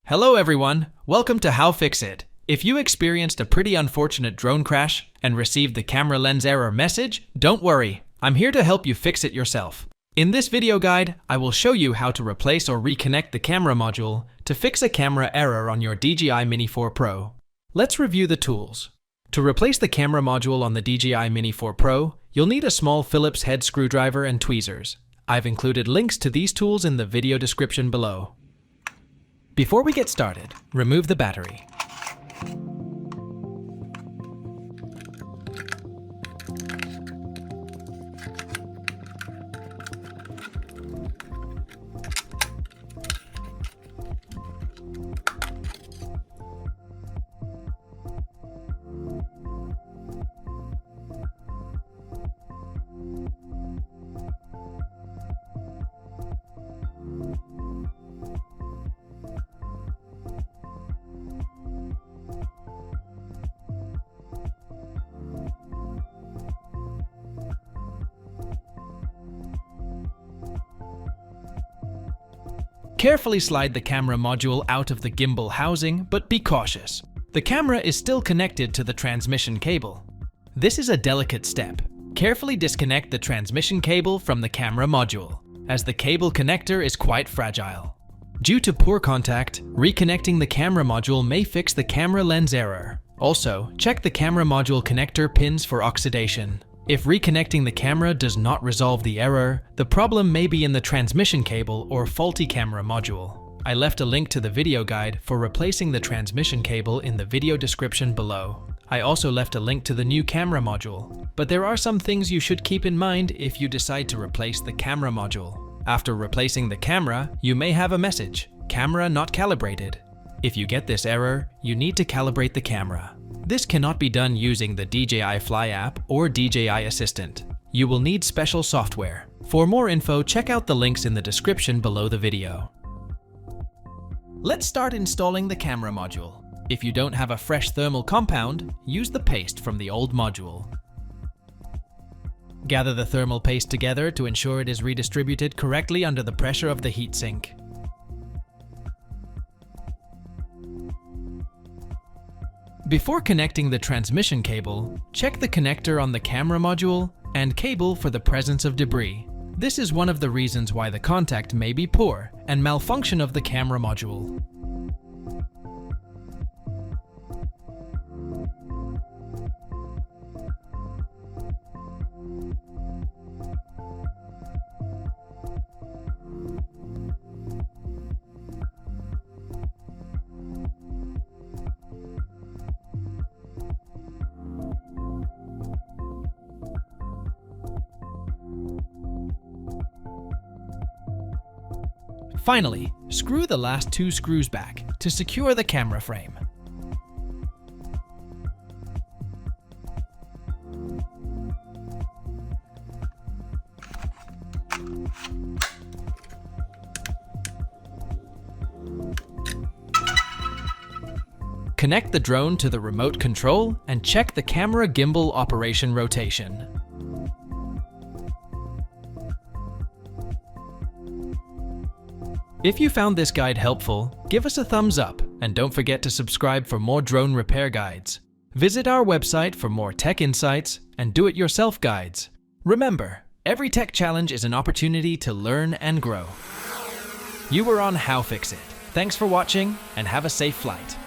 Hello everyone, welcome to HowFixIT. If you experienced a pretty unfortunate drone crash and received the camera lens error message, don't worry, I'm here to help you fix it yourself. In this video guide, I will show you how to replace or reconnect the camera module to fix a camera error on your DJI Mini 4 Pro. Let's review the tools. To replace the camera module on the DJI Mini 4 Pro, you'll need a small Phillips head screwdriver and tweezers. I've included links to these tools in the video description below. Before we get started, remove the battery. Carefully slide the camera module out of the gimbal housing, but be cautious. The camera is still connected to the transmission cable. This is a delicate step. Carefully disconnect the transmission cable from the camera module, as the cable connector is quite fragile. Due to poor contact, reconnecting the camera module may fix the camera lens error. Also, check the camera module connector pins for oxidation. If reconnecting the camera does not resolve the error, the problem may be in the transmission cable or faulty camera module. I left a link to the video guide for replacing the transmission cable in the video description below. I also left a link to the new camera module. But there are some things you should keep in mind if you decide to replace the camera module. After replacing the camera, you may have a message, "Camera not calibrated." If you get this error, you need to calibrate the camera. This cannot be done using the DJI Fly app or DJI Assistant. You will need special software. For more info, check out the links in the description below the video. Let's start installing the camera module. If you don't have a fresh thermal compound, use the paste from the old module. Gather the thermal paste together to ensure it is redistributed correctly under the pressure of the heatsink. Before connecting the transmission cable, check the connector on the camera module and cable for the presence of debris. This is one of the reasons why the contact may be poor and malfunction of the camera module. Finally, screw the last two screws back to secure the camera frame. Connect the drone to the remote control and check the camera gimbal operation rotation. If you found this guide helpful, give us a thumbs up and don't forget to subscribe for more drone repair guides. Visit our website for more tech insights and do-it-yourself guides. Remember, every tech challenge is an opportunity to learn and grow. You were on HowFixIT. Thanks for watching and have a safe flight.